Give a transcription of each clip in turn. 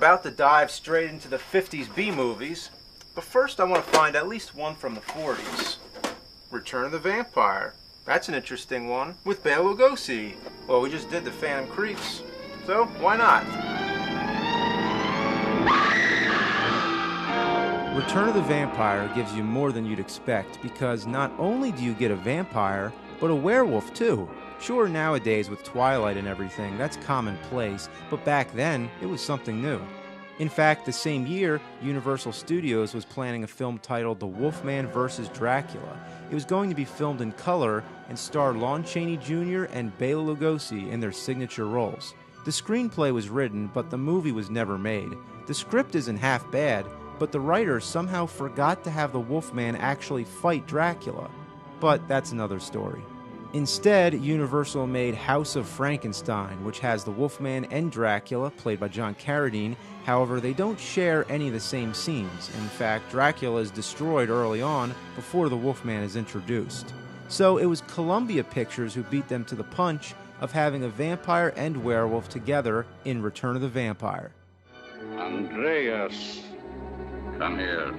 about to dive straight into the 50s B-movies, but first I want to find at least one from the 40s. Return of the Vampire. That's an interesting one, with Bela Lugosi. Well, we just did the Phantom Creeps, so why not? Return of the Vampire gives you more than you'd expect, because not only do you get a vampire, but a werewolf too. Sure, nowadays with Twilight and everything, that's commonplace, but back then, it was something new. In fact, the same year, Universal Studios was planning a film titled The Wolfman vs. Dracula. It was going to be filmed in color and star Lon Chaney Jr. and Bela Lugosi in their signature roles. The screenplay was written, but the movie was never made. The script isn't half bad, but the writer somehow forgot to have the Wolfman actually fight Dracula. But that's another story. Instead, Universal made House of Frankenstein, which has the Wolfman and Dracula, played by John Carradine. However, they don't share any of the same scenes. In fact, Dracula is destroyed early on before the Wolfman is introduced. So it was Columbia Pictures who beat them to the punch of having a vampire and werewolf together in Return of the Vampire. Andreas, come here.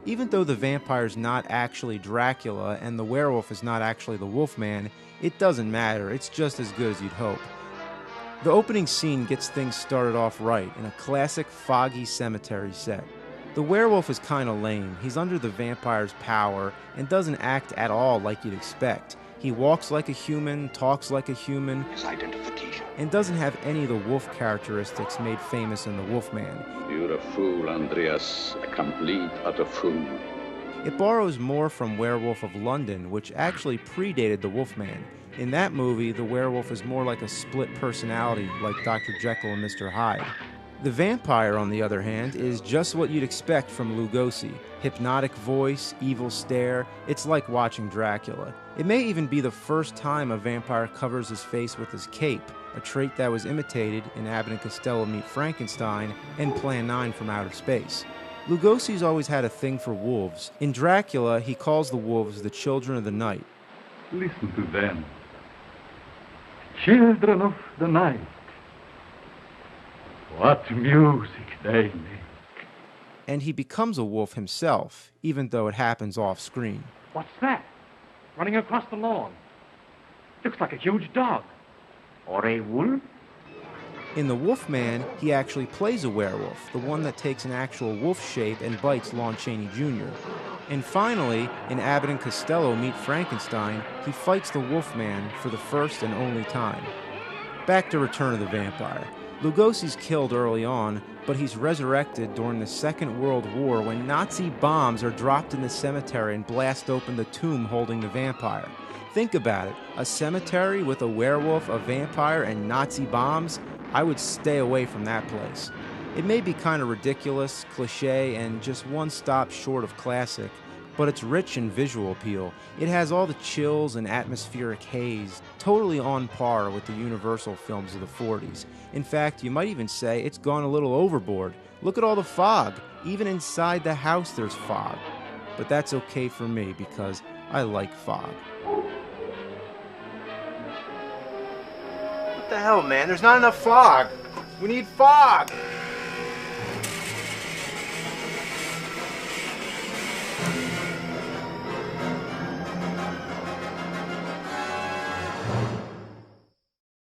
Even though the vampire's not actually Dracula and the werewolf is not actually the Wolfman, it doesn't matter, it's just as good as you'd hope. The opening scene gets things started off right in a classic foggy cemetery set. The werewolf is kinda lame, he's under the vampire's power and doesn't act at all like you'd expect. He walks like a human, talks like a human, His identification. and doesn't have any of the wolf characteristics made famous in the Wolfman. You're a fool, Andreas. A complete, utter fool. It borrows more from Werewolf of London, which actually predated the Wolfman. In that movie, the werewolf is more like a split personality, like Dr. Jekyll and Mr. Hyde. The vampire, on the other hand, is just what you'd expect from Lugosi. Hypnotic voice, evil stare, it's like watching Dracula. It may even be the first time a vampire covers his face with his cape, a trait that was imitated in Abbott and Costello Meet Frankenstein and Plan 9 from Outer Space. Lugosi's always had a thing for wolves. In Dracula, he calls the wolves the children of the night. Listen to them. Children of the night. What music they make. And he becomes a wolf himself, even though it happens off-screen. What's that? Running across the lawn. Looks like a huge dog. Or a wolf? In The Wolfman, he actually plays a werewolf, the one that takes an actual wolf shape and bites Lon Chaney Jr. And finally, in Abbott and Costello Meet Frankenstein, he fights the Wolfman for the first and only time. Back to Return of the Vampire. Lugosi's killed early on, but he's resurrected during the Second World War when Nazi bombs are dropped in the cemetery and blast open the tomb holding the vampire. Think about it, a cemetery with a werewolf, a vampire, and Nazi bombs? I would stay away from that place. It may be kind of ridiculous, cliche, and just one stop short of classic, but it's rich in visual appeal. It has all the chills and atmospheric haze, totally on par with the Universal films of the 40s. In fact, you might even say it's gone a little overboard. Look at all the fog. Even inside the house there's fog. But that's okay for me because I like fog. What the hell, man? There's not enough fog. We need fog.